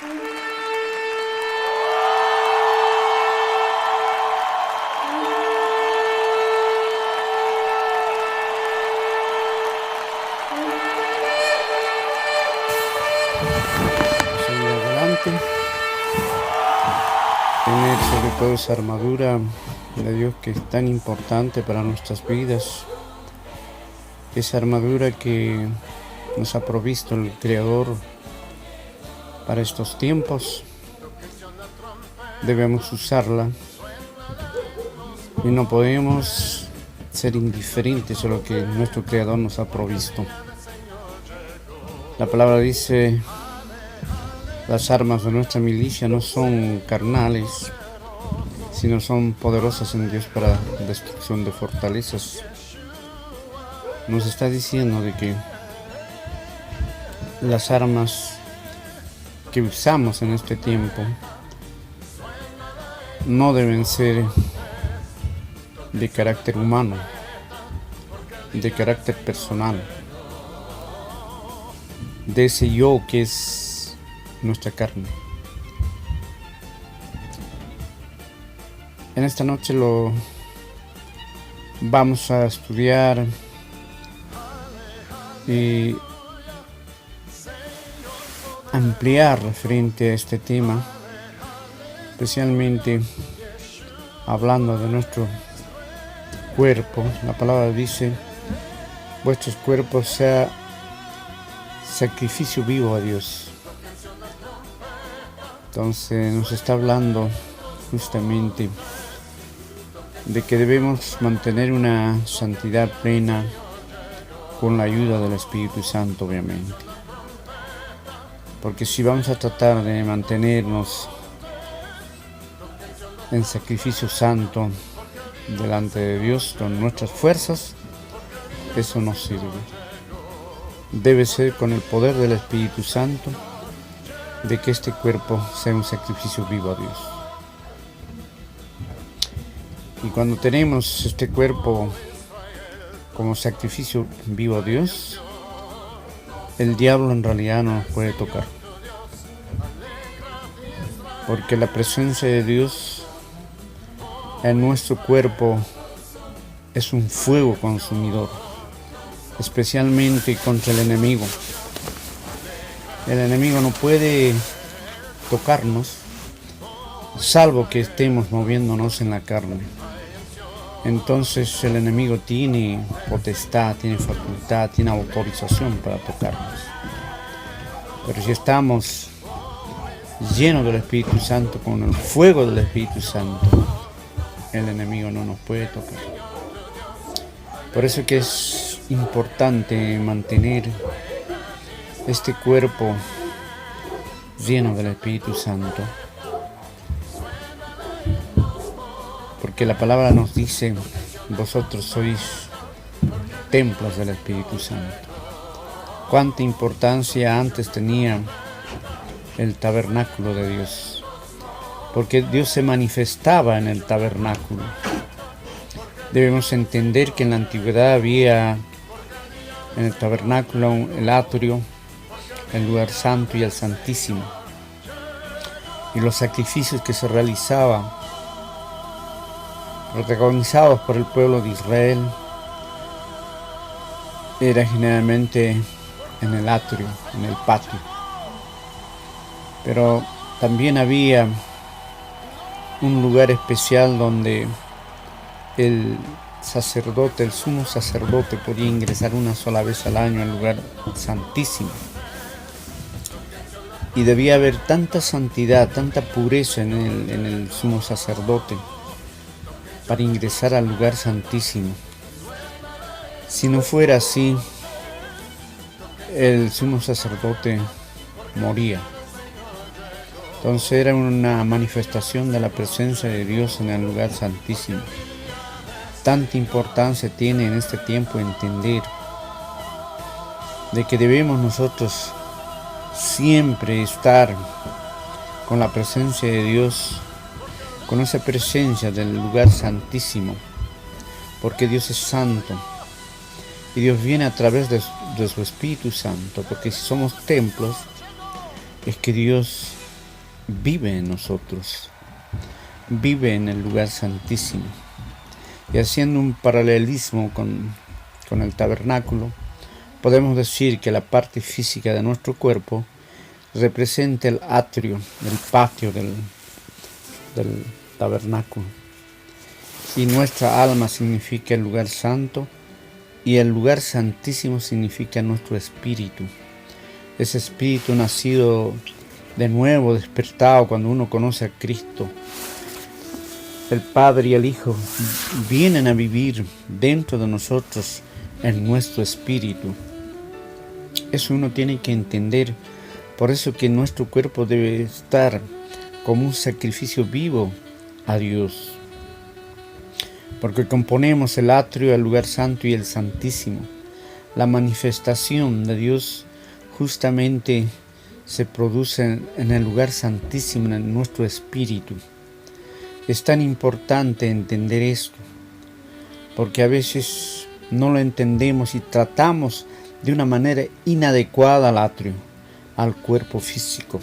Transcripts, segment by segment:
Seguir adelante. Tener sobre todo esa armadura de Dios que es tan importante para nuestras vidas. Esa armadura que nos ha provisto el Creador para estos tiempos. Debemos usarla y no podemos ser indiferentes a lo que nuestro Creador nos ha provisto. La palabra dice: las armas de nuestra milicia no son carnales, sino son poderosas en Dios para destrucción de fortalezas. Nos está diciendo de que las armas que usamos en este tiempo no deben ser de carácter humano, de carácter personal, de ese yo que es nuestra carne. En esta noche lo vamos a estudiar y ampliar referente a este tema, especialmente hablando de nuestro cuerpo. La palabra dice: vuestros cuerpos sea sacrificio vivo a Dios. Entonces nos está hablando justamente de que debemos mantener una santidad plena con la ayuda del Espíritu Santo, obviamente. Porque si vamos a tratar de mantenernos en sacrificio santo delante de Dios con nuestras fuerzas, eso no sirve. Debe ser con el poder del Espíritu Santo, de que este cuerpo sea un sacrificio vivo a Dios. Y cuando tenemos este cuerpo como sacrificio vivo a Dios, el diablo en realidad no nos puede tocar. Porque la presencia de Dios en nuestro cuerpo es un fuego consumidor, especialmente contra el enemigo. El enemigo no puede tocarnos, salvo que estemos moviéndonos en la carne. Entonces el enemigo tiene potestad, tiene facultad, tiene autorización para tocarnos. Pero si estamos llenos del Espíritu Santo, con el fuego del Espíritu Santo, el enemigo no nos puede tocar. Por eso que es importante mantener este cuerpo lleno del Espíritu Santo. Porque la palabra nos dice: vosotros sois templos del Espíritu Santo. Cuánta importancia antes tenía el tabernáculo de Dios, porque Dios se manifestaba en el tabernáculo. Debemos entender que en la antigüedad había en el tabernáculo el atrio, el lugar santo y el santísimo, y los sacrificios que se realizaban, protagonizados por el pueblo de Israel, era generalmente en el atrio, en el patio. Pero también había un lugar especial donde el sacerdote, el sumo sacerdote, podía ingresar una sola vez al año al lugar santísimo. Y debía haber tanta santidad, tanta pureza en el sumo sacerdote para ingresar al lugar santísimo. Si no fuera así, el sumo sacerdote moría. Entonces era una manifestación de la presencia de Dios en el lugar santísimo. Tanta importancia tiene en este tiempo entender de que debemos nosotros siempre estar con la presencia de Dios, con esa presencia del lugar santísimo, porque Dios es santo y Dios viene a través de su Espíritu Santo, porque si somos templos es que Dios vive en nosotros, vive en el lugar santísimo. Y haciendo un paralelismo con el tabernáculo, podemos decir que la parte física de nuestro cuerpo representa el atrio, el patio del tabernáculo. Y nuestra alma significa el lugar santo, y el lugar santísimo significa nuestro espíritu. Ese espíritu nacido de nuevo, despertado cuando uno conoce a Cristo. El Padre y el Hijo vienen a vivir dentro de nosotros en nuestro espíritu. Eso uno tiene que entender. Por eso que nuestro cuerpo debe estar como un sacrificio vivo a Dios. Porque componemos el atrio, el lugar santo y el santísimo. La manifestación de Dios justamente se produce en el lugar santísimo, en nuestro espíritu. Es tan importante entender esto, porque a veces no lo entendemos y tratamos de una manera inadecuada al atrio, al cuerpo físico.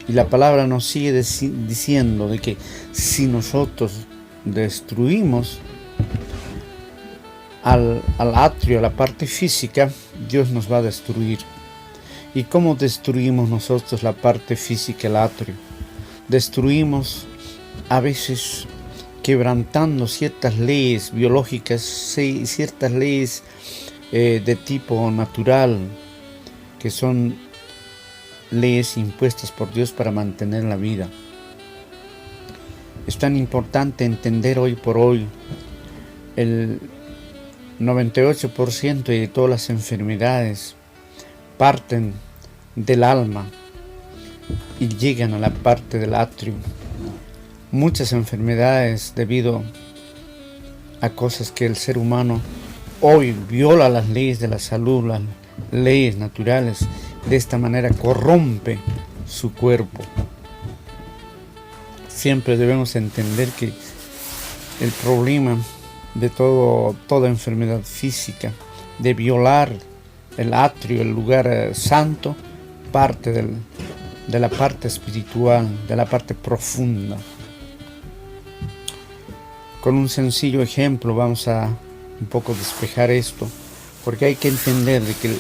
Y la palabra nos sigue diciendo de que si nosotros destruimos al atrio, a la parte física, Dios nos va a destruir. ¿Y cómo destruimos nosotros la parte física, el atrio? Destruimos a veces quebrantando ciertas leyes biológicas, ciertas leyes de tipo natural, que son leyes impuestas por Dios para mantener la vida. Es tan importante entender hoy por hoy el 98% de todas las enfermedades parten del alma y llegan a la parte del atrio. Muchas enfermedades debido a cosas que el ser humano hoy viola las leyes de la salud, las leyes naturales. De esta manera corrompe su cuerpo. Siempre debemos entender que el problema de toda enfermedad física, de violar el atrio, el lugar santo, parte de la parte espiritual, de la parte profunda. Con un sencillo ejemplo vamos a un poco despejar esto, porque hay que entender de que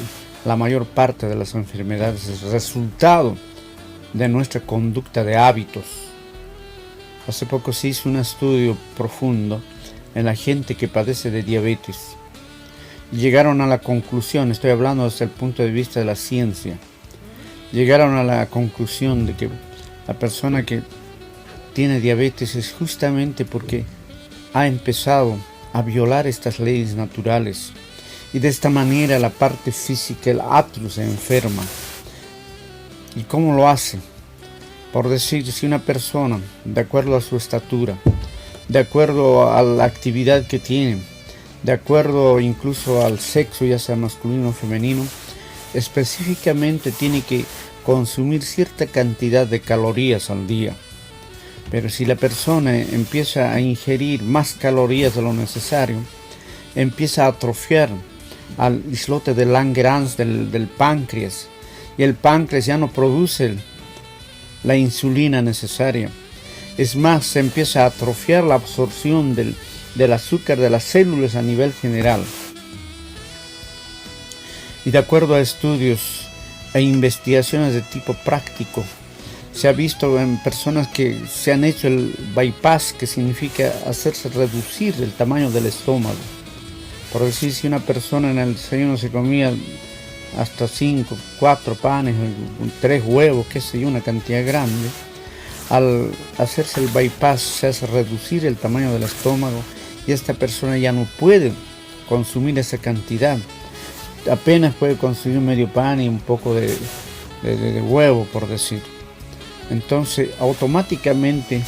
la mayor parte de las enfermedades es resultado de nuestra conducta de hábitos. Hace poco se hizo un estudio profundo en la gente que padece de diabetes. Llegaron a la conclusión, estoy hablando desde el punto de vista de la ciencia, llegaron a la conclusión de que la persona que tiene diabetes es justamente porque ha empezado a violar estas leyes naturales. Y de esta manera la parte física, el atrio, se enferma. ¿Y cómo lo hace? Por decir, si una persona, de acuerdo a su estatura, de acuerdo a la actividad que tiene, de acuerdo incluso al sexo, ya sea masculino o femenino, específicamente tiene que consumir cierta cantidad de calorías al día. Pero si la persona empieza a ingerir más calorías de lo necesario, empieza a atrofiar al islote de Langerhans del páncreas, y el páncreas ya no produce la insulina necesaria. Es más, se empieza a atrofiar la absorción del azúcar de las células a nivel general. Y de acuerdo a estudios e investigaciones de tipo práctico, se ha visto en personas que se han hecho el bypass, que significa hacerse reducir el tamaño del estómago. Por decir, si una persona en el desayuno se comía hasta 5, 4 panes, 3 huevos, qué sé yo, una cantidad grande, al hacerse el bypass se hace reducir el tamaño del estómago y esta persona ya no puede consumir esa cantidad. Apenas puede consumir medio pan y un poco de huevo, por decir. Entonces, automáticamente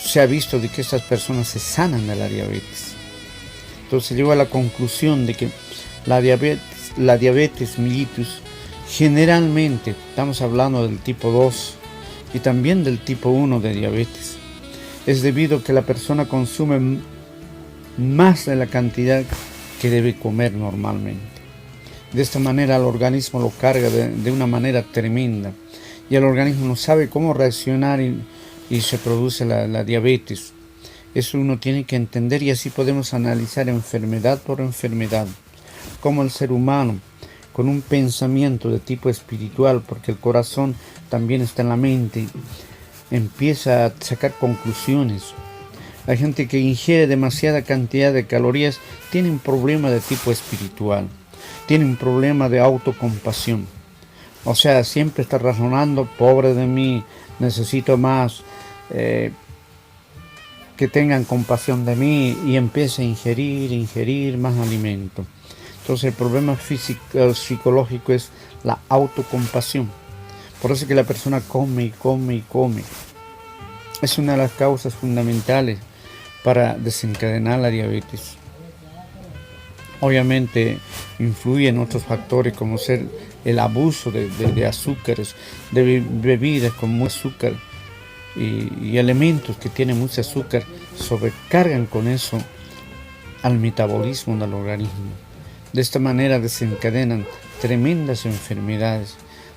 se ha visto de que estas personas se sanan de la diabetes. Entonces llegó a la conclusión de que la diabetes mellitus, generalmente estamos hablando del tipo 2 y también del tipo 1 de diabetes, es debido a que la persona consume más de la cantidad que debe comer normalmente. De esta manera el organismo lo carga de una manera tremenda, y el organismo no sabe cómo reaccionar y se produce la diabetes. Eso uno tiene que entender, y así podemos analizar enfermedad por enfermedad, cómo el ser humano, con un pensamiento de tipo espiritual, porque el corazón también está en la mente, empieza a sacar conclusiones. La gente que ingiere demasiada cantidad de calorías tiene un problema de tipo espiritual, tiene un problema de autocompasión. O sea, siempre está razonando, pobre de mí, necesito más, que tengan compasión de mí, y empieza a ingerir más alimento. Entonces el problema físico, psicológico es la autocompasión. Por eso que la persona come y come y come. Es una de las causas fundamentales para desencadenar la diabetes. Obviamente influyen otros factores como ser el abuso de azúcares, de bebidas con mucho azúcar y elementos que tienen mucho azúcar, sobrecargan con eso al metabolismo del organismo. De esta manera desencadenan tremendas enfermedades.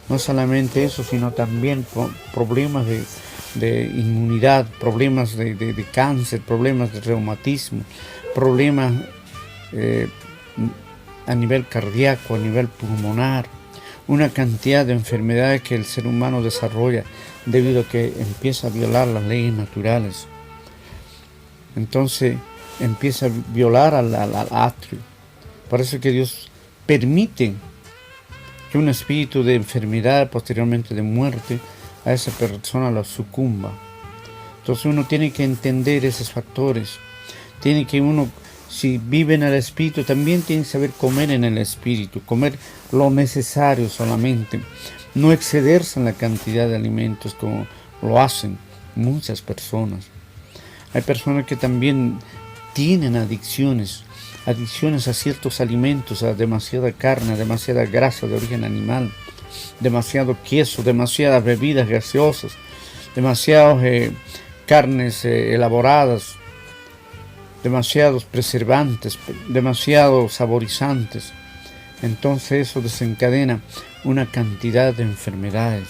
No solamente eso, sino también problemas de inmunidad, problemas de cáncer, problemas de reumatismo, problemas a nivel cardíaco, a nivel pulmonar, una cantidad de enfermedades que el ser humano desarrolla debido a que empieza a violar las leyes naturales. Entonces empieza a violar al atrio. Por eso que Dios permite que un espíritu de enfermedad, posteriormente de muerte, a esa persona la sucumba. Entonces uno tiene que entender esos factores. Tiene que uno, si vive en el espíritu, también tiene que saber comer en el espíritu, comer lo necesario solamente, no excederse en la cantidad de alimentos como lo hacen muchas personas. Hay personas que también tienen adicciones a ciertos alimentos, a demasiada carne, demasiada grasa de origen animal, demasiado queso, demasiadas bebidas gaseosas, demasiadas carnes elaboradas, demasiados preservantes, demasiados saborizantes. Entonces eso desencadena una cantidad de enfermedades.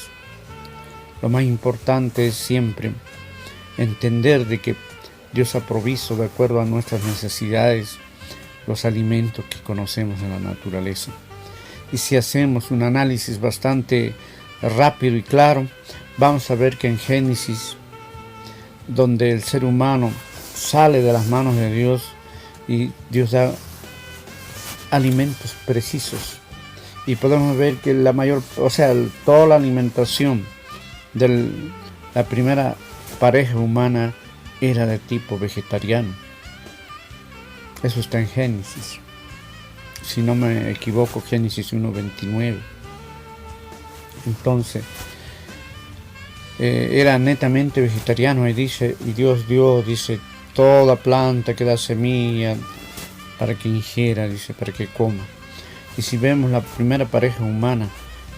Lo más importante es siempre entender de que Dios ha provisto de acuerdo a nuestras necesidades los alimentos que conocemos en la naturaleza. Y si hacemos un análisis bastante rápido y claro, vamos a ver que en Génesis, donde el ser humano sale de las manos de Dios y Dios da alimentos precisos, y podemos ver que toda la alimentación de la primera pareja humana era de tipo vegetariano. Eso está en Génesis, si no me equivoco, Génesis 1:29. Entonces era netamente vegetariano, y Dios dio, dice, toda planta que da semilla para que ingiera, dice, para que coma. Y si vemos, la primera pareja humana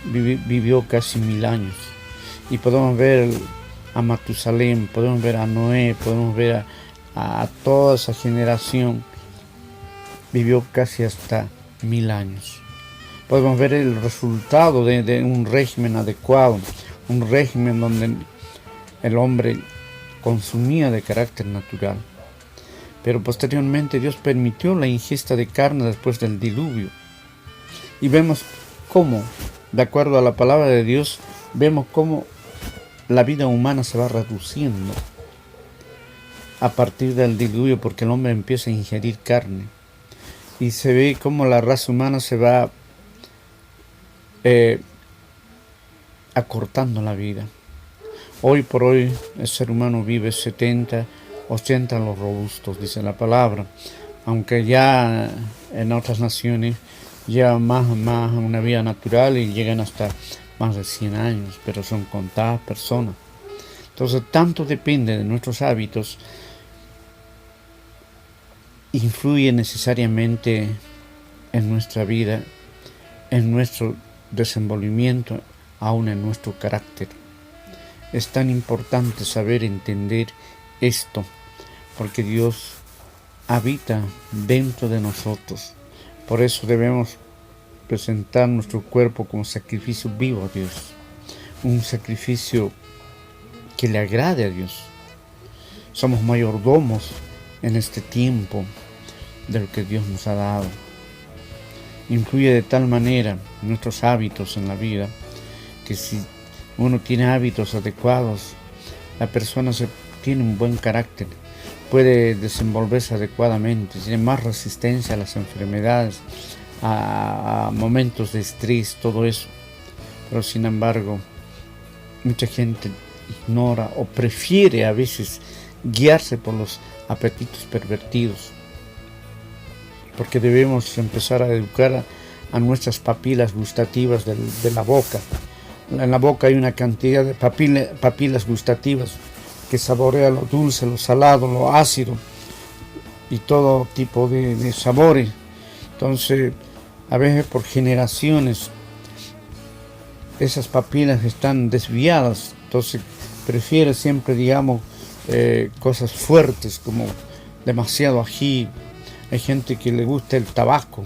vivió casi 1000 años, y podemos ver a Matusalén, podemos ver a Noé, podemos ver a toda esa generación, vivió casi hasta 1000 años. Podemos ver el resultado de un régimen adecuado, un régimen donde el hombre consumía de carácter natural. Pero posteriormente Dios permitió la ingesta de carne después del diluvio. Y vemos cómo, de acuerdo a la palabra de Dios, vemos cómo la vida humana se va reduciendo a partir del diluvio, porque el hombre empieza a ingerir carne. Y se ve cómo la raza humana se va acortando la vida. Hoy por hoy el ser humano vive 70, 80 los robustos, dice la palabra, aunque ya en otras naciones llevan más una vida natural y llegan hasta más de 100 años, pero son contadas personas. Entonces tanto depende de nuestros hábitos, influye necesariamente en nuestra vida, en nuestro desenvolvimiento, aún en nuestro carácter. Es tan importante saber entender esto, porque Dios habita dentro de nosotros. Por eso debemos presentar nuestro cuerpo como sacrificio vivo a Dios, un sacrificio que le agrade a Dios. Somos mayordomos en este tiempo de lo que Dios nos ha dado. Influye de tal manera nuestros hábitos en la vida que si uno tiene hábitos adecuados, la persona tiene un buen carácter, puede desenvolverse adecuadamente, tiene más resistencia a las enfermedades, a momentos de estrés, todo eso. Pero sin embargo, mucha gente ignora o prefiere a veces guiarse por los apetitos pervertidos, porque debemos empezar a educar a nuestras papilas gustativas de la boca. En la boca hay una cantidad de papilas gustativas que saborea lo dulce, lo salado, lo ácido y todo tipo de sabores. Entonces, a veces por generaciones esas papilas están desviadas, entonces prefiere siempre, digamos, cosas fuertes como demasiado ají. Hay gente que le gusta el tabaco,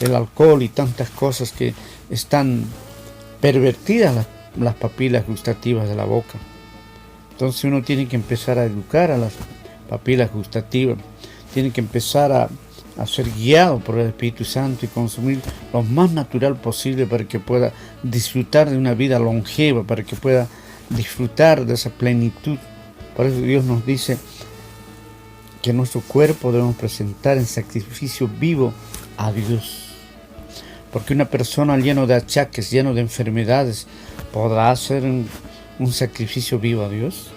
el alcohol y tantas cosas que están pervertidas las papilas gustativas de la boca. Entonces uno tiene que empezar a educar a las papilas gustativas, tiene que empezar a ser guiado por el Espíritu Santo y consumir lo más natural posible para que pueda disfrutar de una vida longeva, para que pueda disfrutar de esa plenitud. Por eso Dios nos dice que nuestro cuerpo debemos presentar en sacrificio vivo a Dios. Porque una persona llena de achaques, llena de enfermedades, ¿podrá hacer un sacrificio vivo a Dios?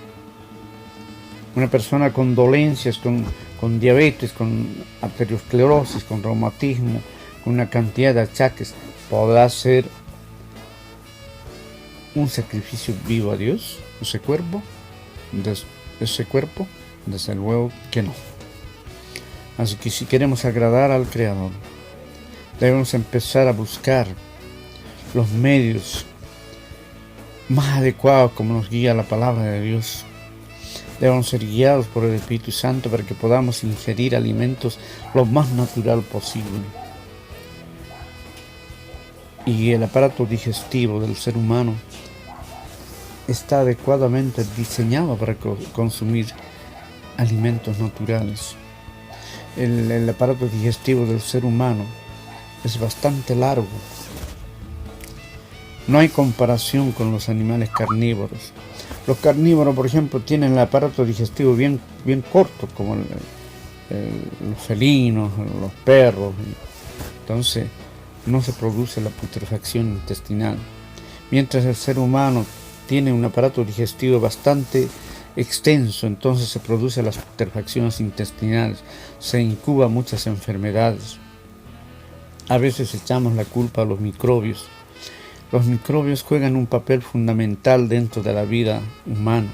Una persona con dolencias, con diabetes, con arteriosclerosis, con reumatismo, con una cantidad de achaques, ¿podrá hacer un sacrificio vivo a Dios? ¿Ese cuerpo? Desde luego que no. Así que si queremos agradar al Creador, debemos empezar a buscar los medios más adecuados como nos guía la palabra de Dios. Debemos ser guiados por el Espíritu Santo para que podamos ingerir alimentos lo más natural posible. Y el aparato digestivo del ser humano está adecuadamente diseñado para consumir alimentos naturales. El aparato digestivo del ser humano es bastante largo. No hay comparación con los animales carnívoros. Los carnívoros, por ejemplo, tienen el aparato digestivo bien corto, como los felinos, los perros. Entonces, no se produce la putrefacción intestinal. Mientras el ser humano tiene un aparato digestivo bastante extenso, entonces se producen las putrefacciones intestinales, se incuban muchas enfermedades. A veces echamos la culpa a los microbios. Los microbios juegan un papel fundamental dentro de la vida humana.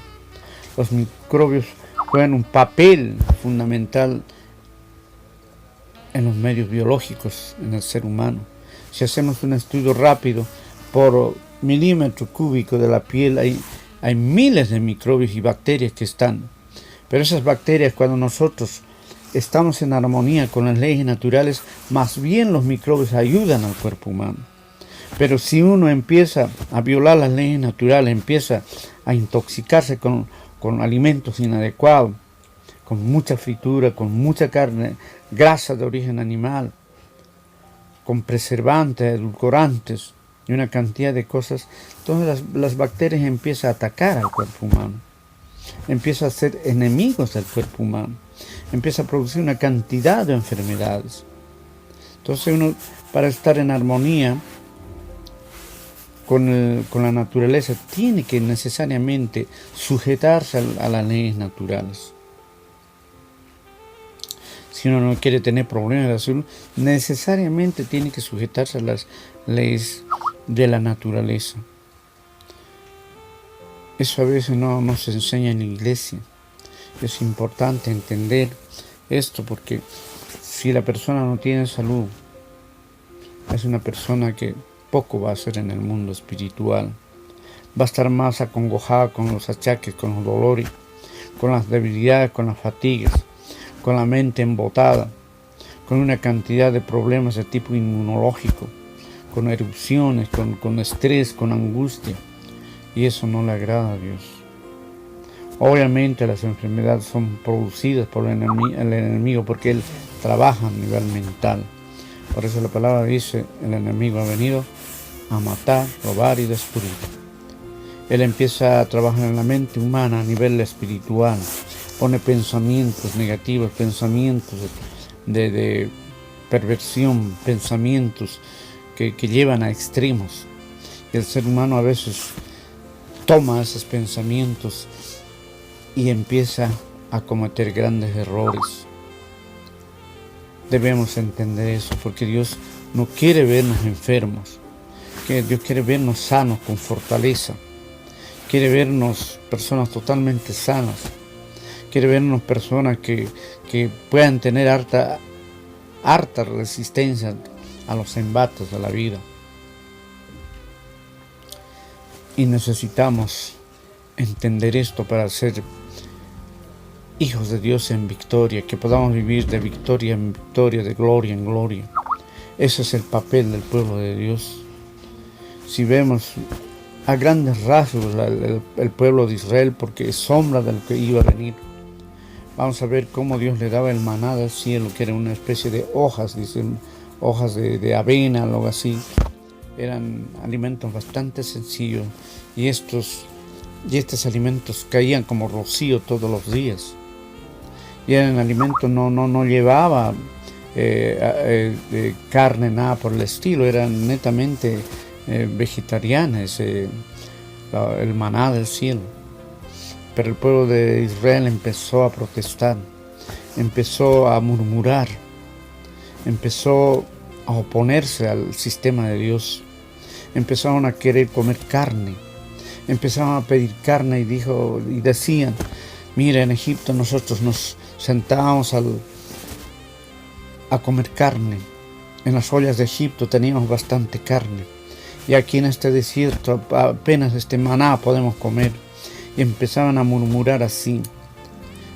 Los microbios juegan un papel fundamental en los medios biológicos, en el ser humano. Si hacemos un estudio rápido, por milímetro cúbico de la piel hay miles de microbios y bacterias que están. Pero esas bacterias, cuando nosotros estamos en armonía con las leyes naturales, más bien los microbios ayudan al cuerpo humano. Pero si uno empieza a violar las leyes naturales, empieza a intoxicarse con alimentos inadecuados, con mucha fritura, con mucha carne, grasa de origen animal, con preservantes, edulcorantes y una cantidad de cosas, entonces las bacterias empiezan a atacar al cuerpo humano, empiezan a ser enemigos del cuerpo humano, empieza a producir una cantidad de enfermedades. Entonces uno, para estar en armonía con la naturaleza, tiene que necesariamente sujetarse a las leyes naturales. Si uno no quiere tener problemas de salud, necesariamente tiene que sujetarse a las leyes de la naturaleza. Eso a veces no se enseña en la iglesia. Es importante entender esto, porque si la persona no tiene salud, es una persona que poco va a hacer en el mundo espiritual. Va a estar más acongojada con los achaques, con los dolores, con las debilidades, con las fatigas, con la mente embotada, con una cantidad de problemas de tipo inmunológico, con erupciones, con estrés, con angustia. y eso no le agrada a Dios. Obviamente las enfermedades son producidas por el enemigo porque él trabaja a nivel mental. Por eso la palabra dice, el enemigo ha venido a matar, robar y destruir. Él empieza a trabajar en la mente humana a nivel espiritual, pone pensamientos negativos, pensamientos de perversión, pensamientos que llevan a extremos. Y el ser humano a veces toma esos pensamientos y empieza a cometer grandes errores. Debemos entender eso, porque Dios no quiere vernos enfermos, que Dios quiere vernos sanos, con fortaleza, quiere vernos personas totalmente sanas, quiere vernos personas que puedan tener harta resistencia a los embates de la vida. Y necesitamos entender esto para ser hijos de Dios en victoria, que podamos vivir de victoria en victoria, de gloria en gloria. Ese es el papel del pueblo de Dios. Si vemos a grandes rasgos el pueblo de Israel, porque es sombra de lo que iba a venir, vamos a ver cómo Dios le daba el maná del cielo, que era una especie de hojas, dicen, hojas de avena, algo así. Eran alimentos bastante sencillos, y estos alimentos caían como rocío todos los días. Y el alimento no llevaba carne, nada por el estilo, eran netamente vegetarianas, el maná del cielo. Pero el pueblo de Israel empezó a protestar, empezó a murmurar, empezó a oponerse al sistema de Dios, empezaron a querer comer carne, empezaron a pedir carne y decían, mira, en Egipto nosotros nos sentábamos a comer carne, en las ollas de Egipto teníamos bastante carne, y aquí en este desierto apenas este maná podemos comer. Y empezaban a murmurar así,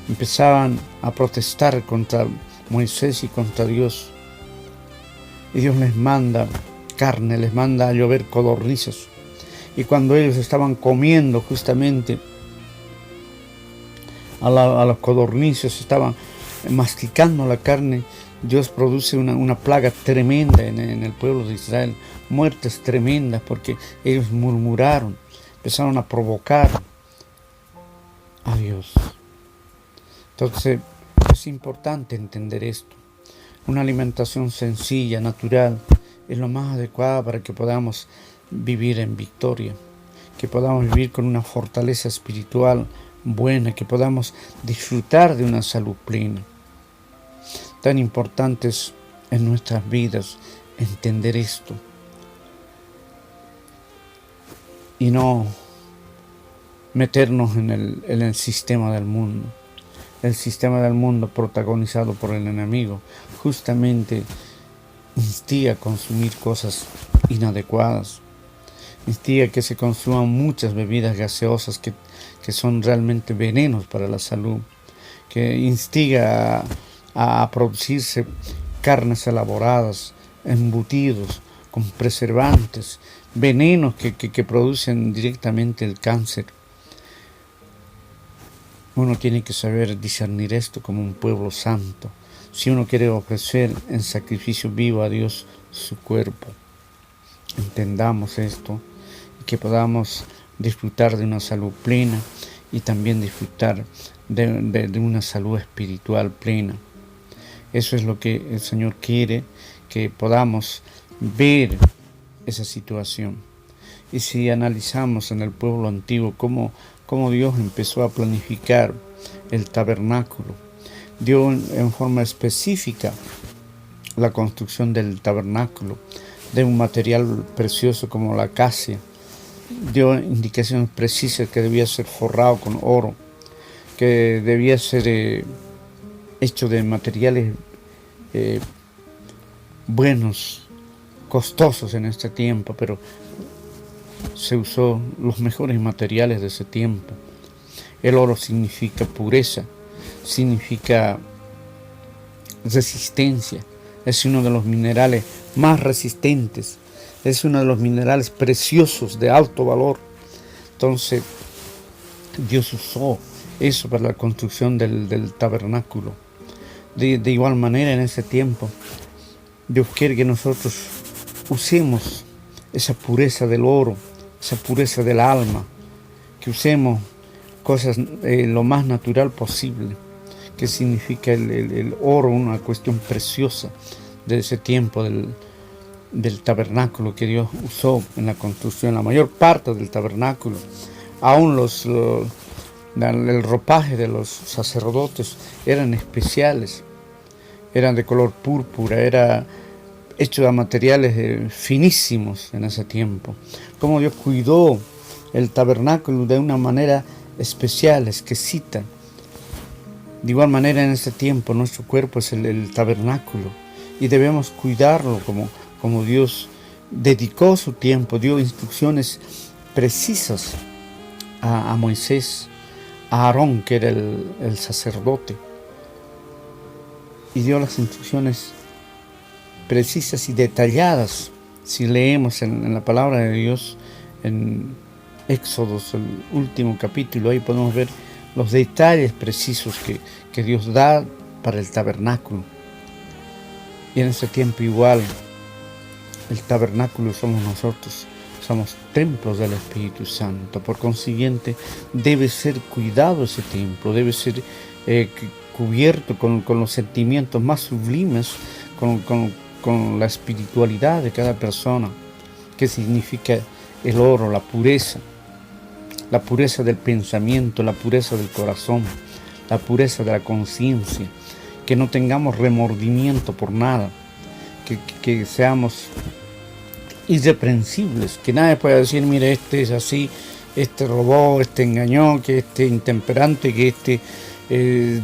empezaban a protestar contra Moisés y contra Dios. Y Dios les manda carne, les manda a llover codornices. Y cuando ellos estaban comiendo justamente a los codornices, estaban masticando la carne, Dios produce una plaga tremenda en el pueblo de Israel, muertes tremendas porque ellos murmuraron, empezaron a provocar a Dios. Entonces es importante entender esto. Una alimentación sencilla, natural, es lo más adecuada para que podamos vivir en victoria, que podamos vivir con una fortaleza espiritual buena, que podamos disfrutar de una salud plena. Tan importante es en nuestras vidas entender esto y no meternos en el sistema del mundo. El sistema del mundo protagonizado por el enemigo justamente instiga a consumir cosas inadecuadas, instiga que se consuman muchas bebidas gaseosas que son realmente venenos para la salud, que instiga a producirse carnes elaboradas, embutidos con preservantes, venenos que producen directamente el cáncer. Uno tiene que saber discernir esto como un pueblo santo, si uno quiere ofrecer en sacrificio vivo a Dios su cuerpo. Entendamos esto y que podamos disfrutar de una salud plena y también disfrutar de una salud espiritual plena. Eso es lo que el Señor quiere, que podamos ver esa situación. Y si analizamos en el pueblo antiguo cómo Dios empezó a planificar el tabernáculo, dio en forma específica la construcción del tabernáculo de un material precioso como la acacia, dio indicaciones precisas que debía ser forrado con oro, que debía ser hecho de materiales buenos, costosos en este tiempo, pero se usó los mejores materiales de ese tiempo. El oro significa pureza, significa resistencia, es uno de los minerales más resistentes, es uno de los minerales preciosos de alto valor. Entonces Dios usó eso para la construcción del tabernáculo. De igual manera, en ese tiempo, Dios quiere que nosotros usemos esa pureza del oro, esa pureza del alma, que usemos cosas lo más natural posible, que significa el oro, una cuestión preciosa de ese tiempo del tabernáculo que Dios usó en la construcción, la mayor parte del tabernáculo. Aún el ropaje de los sacerdotes eran especiales, eran de color púrpura, era hecho de materiales finísimos en ese tiempo. Como Dios cuidó el tabernáculo de una manera especial, exquisita. De igual manera, en ese tiempo nuestro cuerpo es el tabernáculo y debemos cuidarlo como Dios dedicó su tiempo, dio instrucciones precisas a Moisés, a Aarón, que era el sacerdote, y dio las instrucciones precisas y detalladas. Si leemos en la palabra de Dios, en Éxodos, el último capítulo, ahí podemos ver los detalles precisos que Dios da para el tabernáculo. Y en ese tiempo igual, el tabernáculo somos nosotros, somos templos del Espíritu Santo. Por consiguiente, debe ser cuidado ese templo, debe ser cubierto con los sentimientos más sublimes, con la espiritualidad de cada persona, que significa el oro, la pureza del pensamiento, la pureza del corazón, la pureza de la conciencia, que no tengamos remordimiento por nada, que seamos irreprensibles, que nadie pueda decir, mire, este es así, este robó, este engañó, que este intemperante, que este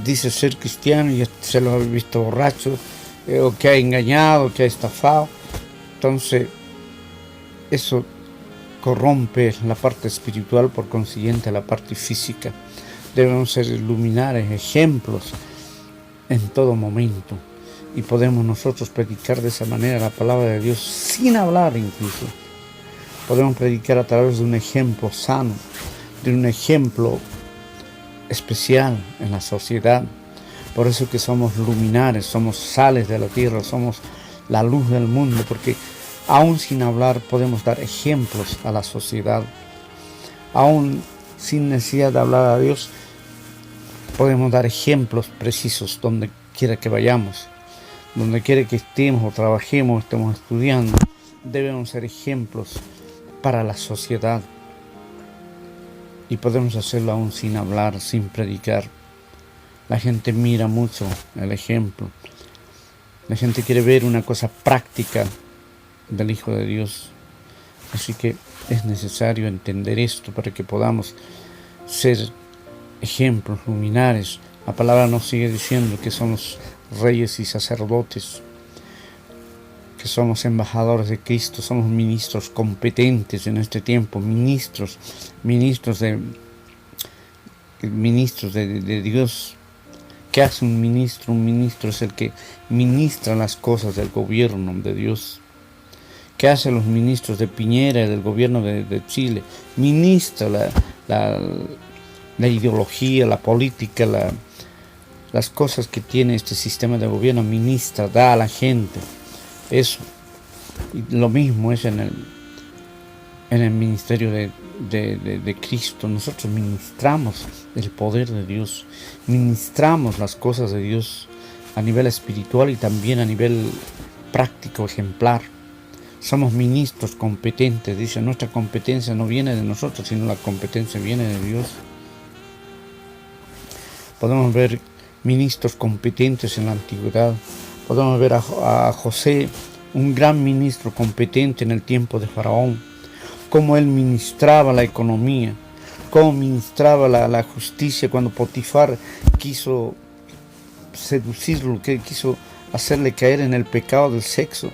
dice ser cristiano y se lo ha visto borracho, o que ha engañado, que ha estafado. Entonces eso corrompe la parte espiritual, por consiguiente la parte física. Debemos ser luminares, ejemplos en todo momento, y podemos nosotros predicar de esa manera la palabra de Dios sin hablar. Incluso podemos predicar a través de un ejemplo sano, de un ejemplo especial en la sociedad. Por eso que somos luminares, somos sales de la tierra, somos la luz del mundo, porque aún sin hablar podemos dar ejemplos a la sociedad. Aún sin necesidad de hablar a Dios, podemos dar ejemplos precisos donde quiera que vayamos, donde quiera que estemos o trabajemos, estemos estudiando. Debemos ser ejemplos para la sociedad. Y podemos hacerlo aún sin hablar, sin predicar. La gente mira mucho el ejemplo. La gente quiere ver una cosa práctica del Hijo de Dios. Así que es necesario entender esto para que podamos ser ejemplos luminares. La palabra nos sigue diciendo que somos reyes y sacerdotes, que somos embajadores de Cristo, somos ministros competentes en este tiempo, ministros de Dios. ¿Qué hace un ministro? Un ministro es el que ministra las cosas del gobierno de Dios. ¿Qué hacen los ministros de Piñera y del gobierno de Chile? Ministra la ideología, la política, las cosas que tiene este sistema de gobierno, ministra, da a la gente eso. Y lo mismo es en el ministerio de Cristo. Nosotros ministramos el poder de Dios, ministramos las cosas de Dios a nivel espiritual y también a nivel práctico, ejemplar. Somos ministros competentes. Dice, nuestra competencia no viene de nosotros, sino la competencia viene de Dios. Podemos ver ministros competentes en la antigüedad. Podemos ver a José, un gran ministro competente en el tiempo de Faraón, cómo él ministraba la economía, cómo ministraba la justicia cuando Potifar quiso seducirlo, que quiso hacerle caer en el pecado del sexo.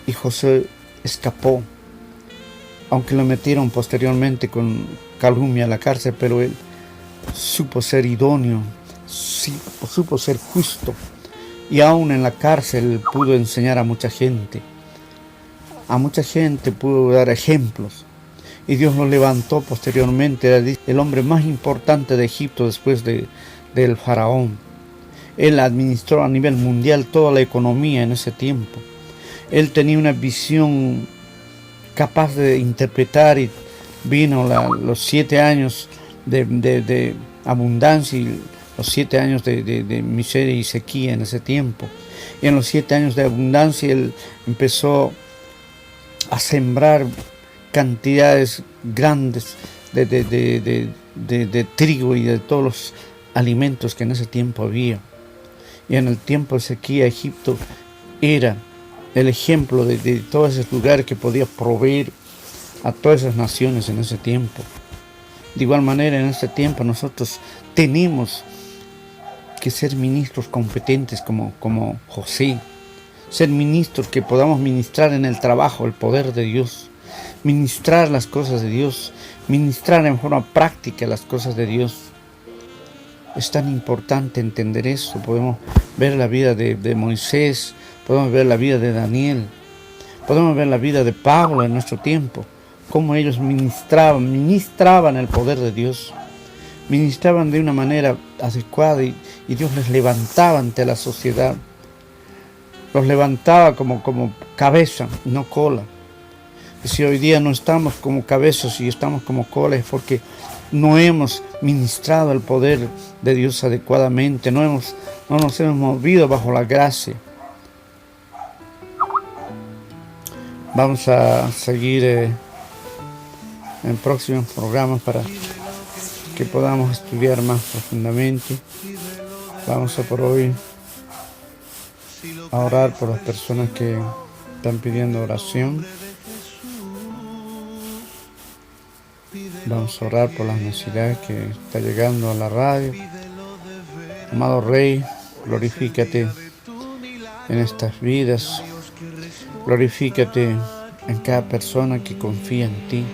Y José escapó, aunque lo metieron posteriormente con calumnia a la cárcel, pero él supo ser idóneo, supo ser justo, y aún en la cárcel pudo enseñar a mucha gente pudo dar ejemplos. y Dios lo levantó posteriormente. Era el hombre más importante de Egipto después del faraón. Él administró a nivel mundial toda la economía en ese tiempo. Él tenía una visión capaz de interpretar, y vino los 7 años de abundancia y los 7 años de miseria y sequía en ese tiempo. Y en los 7 años de abundancia él empezó a sembrar cantidades grandes de trigo y de todos los alimentos que en ese tiempo había. Y en el tiempo de sequía, Egipto era el ejemplo de todos esos lugares que podía proveer a todas esas naciones en ese tiempo. De igual manera, en este tiempo nosotros tenemos que ser ministros competentes como José, ser ministros que podamos ministrar en el trabajo el poder de Dios, ministrar las cosas de Dios, ministrar en forma práctica las cosas de Dios. Es tan importante entender eso. Podemos ver la vida de Moisés, podemos ver la vida de Daniel, podemos ver la vida de Pablo en nuestro tiempo, cómo ellos ministraban el poder de Dios, ministraban de una manera adecuada y Dios les levantaba ante la sociedad, los levantaba como cabeza, no cola. Y si hoy día no estamos como cabezas y estamos como cola, es porque no hemos ministrado el poder de Dios adecuadamente, no nos hemos movido bajo la gracia. Vamos a seguir en próximos programas para que podamos estudiar más profundamente. Vamos a por hoy a orar por las personas que están pidiendo oración. Vamos a orar por las necesidades que está llegando a la radio. Amado Rey, glorifícate en estas vidas. Glorifícate en cada persona que confía en ti,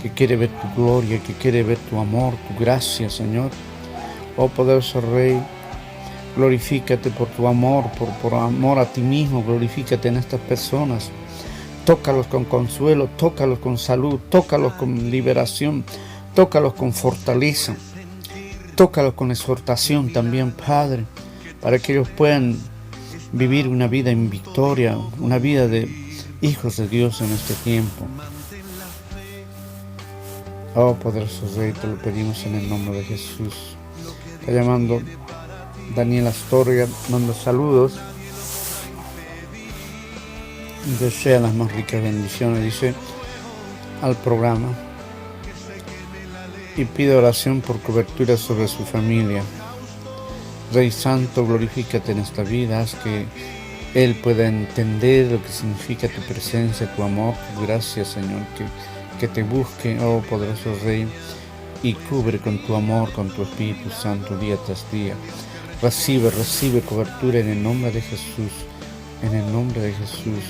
que quiere ver tu gloria, que quiere ver tu amor, tu gracia, Señor. Oh poderoso Rey, glorifícate por tu amor, por amor a ti mismo. Glorifícate en estas personas. Tócalos con consuelo, tócalos con salud, tócalos con liberación, tócalos con fortaleza, tócalos con exhortación también, Padre, para que ellos puedan vivir una vida en victoria, una vida de hijos de Dios en este tiempo. Oh poderoso Rey, te lo pedimos en el nombre de Jesús. Está llamando Daniel Astorga, manda saludos. Desea las más ricas bendiciones, dice, al programa, y pide oración por cobertura sobre su familia. Rey Santo, glorifícate en esta vida, haz que Él pueda entender lo que significa tu presencia, tu amor, tu gracia, Señor, que te busque, oh poderoso Rey, y cubre con tu amor, con tu Espíritu Santo día tras día. Recibe cobertura en el nombre de Jesús, en el nombre de Jesús.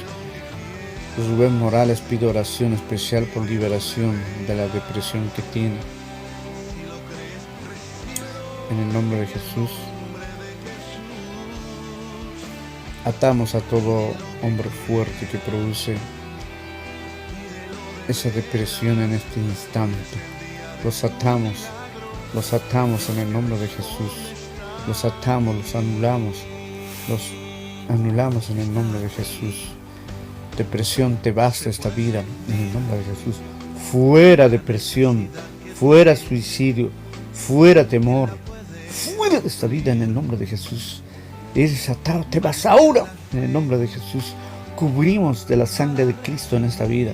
Rubén Morales pide oración especial por liberación de la depresión que tiene. En el nombre de Jesús. Atamos a todo hombre fuerte que produce esa depresión en este instante. Los atamos en el nombre de Jesús. Los atamos, los anulamos en el nombre de Jesús. Depresión, te basta esta vida en el nombre de Jesús. Fuera depresión, fuera suicidio, fuera temor, fuera de esta vida en el nombre de Jesús. Eres atado, te vas ahora en el nombre de Jesús. Cubrimos de la sangre de Cristo en esta vida.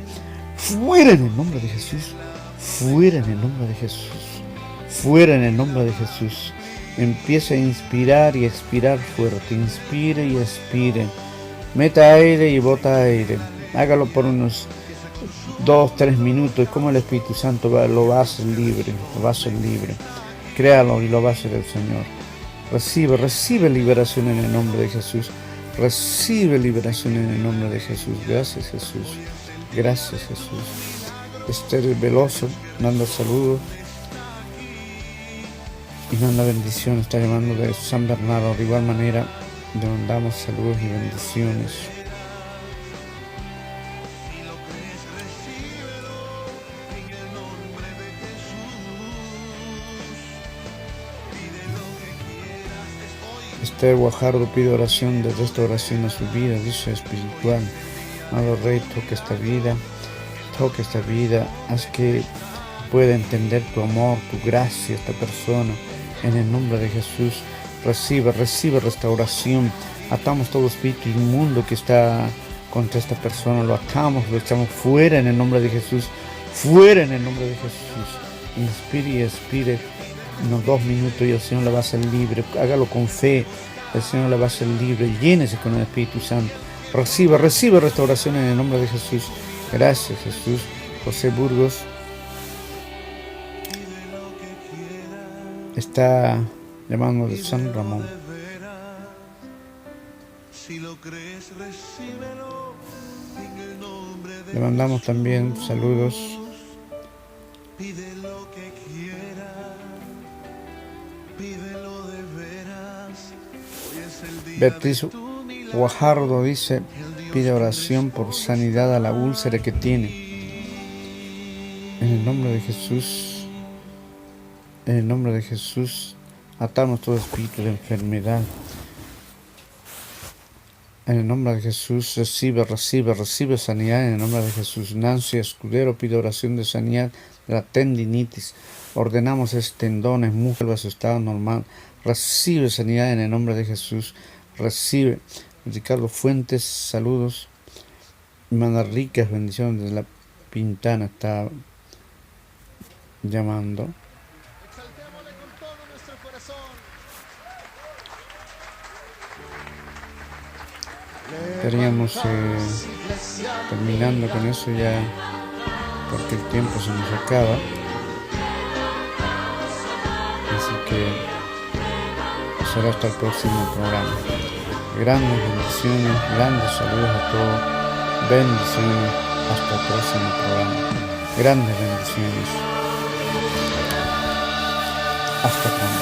Fuera en el nombre de Jesús, fuera en el nombre de Jesús, fuera en el nombre de Jesús. Empieza a inspirar y expirar fuerte, inspire y expire. Meta aire y bota aire. Hágalo por unos 2-3 minutos. Como el Espíritu Santo lo va a hacer libre. Lo va a hacer libre. Créalo y lo va a hacer el Señor. Recibe liberación en el nombre de Jesús. Recibe liberación en el nombre de Jesús. Gracias, Jesús. Gracias, Jesús. Esther Veloso manda saludos y manda bendiciones. Está llamando de San Bernardo. De igual manera, le mandamos saludos y bendiciones. Esther Guajardo pide oración de restauración a su vida, dice espiritual. Amado Rey, toca esta vida, haz que pueda entender tu amor, tu gracia, esta persona. En el nombre de Jesús, recibe restauración. Atamos todo espíritu inmundo que está contra esta persona, lo atamos, lo echamos fuera en el nombre de Jesús, fuera en el nombre de Jesús. Inspire, unos 2 minutos y el Señor le va a hacer libre. Hágalo con fe, el Señor le va a hacer libre. Llénese con el Espíritu Santo. Recibe restauración en el nombre de Jesús. Gracias, Jesús. José Burgos está llamando de San Ramón. Le mandamos también saludos. Beatriz Guajardo dice, pide oración por sanidad a la úlcera que tiene. En el nombre de Jesús, atamos todo espíritu de enfermedad. En el nombre de Jesús, recibe sanidad en el nombre de Jesús. Nancy Escudero pide oración de sanidad de la tendinitis. Ordenamos tendones, músculos a su estado normal. Recibe sanidad en el nombre de Jesús. Recibe. Ricardo Fuentes, saludos. Manda ricas bendiciones desde la Pintana, está llamando. Estaríamos terminando con eso ya, porque el tiempo se nos acaba. Así que será hasta el próximo programa. Grandes bendiciones, grandes saludos a todos. Bendiciones hasta el próximo programa. Grandes bendiciones. Hasta pronto.